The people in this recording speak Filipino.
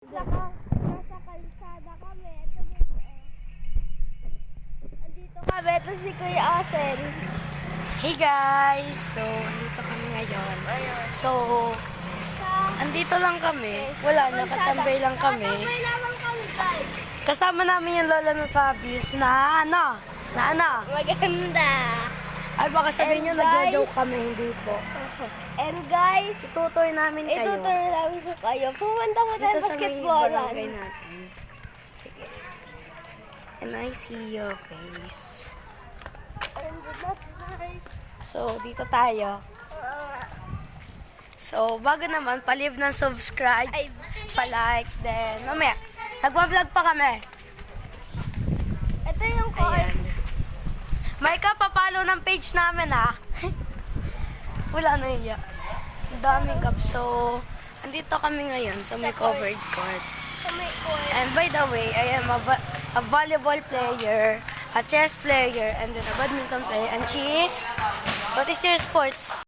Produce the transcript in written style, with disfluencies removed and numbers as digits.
Nasa kalsada kami. Ito dito. Andito kami. Ito si Kuya Asen. Hey guys! So, andito kami ngayon. So, andito lang kami. Wala, nakatambay lang kami. Nakatambay lamang kami, guys. Kasama namin yung lola ng Tabis na ano? Maganda. Ay, baka sabihin nyo, And guys- nagjo-joke kami, hindi po. And guys, Tutoy namin kayo. ituturo namin po kayo. Pumunta po tayo Dito sa may basketballan. barangay natin. Sige. And I see your face. And that's nice. So, dito tayo. So, bago naman, pa-leave ng subscribe, Ay, pa-like, then, mamaya, nagpa-vlog pa kami. ito yung card. Ayan. May papalo ng page namin, ha? Wala na iya. Ang daming cups. So, andito kami ngayon sa may covered court. Sa may court. And by the way, I am a volleyball player, a chess player, and then a badminton player. And she is? What is your sports?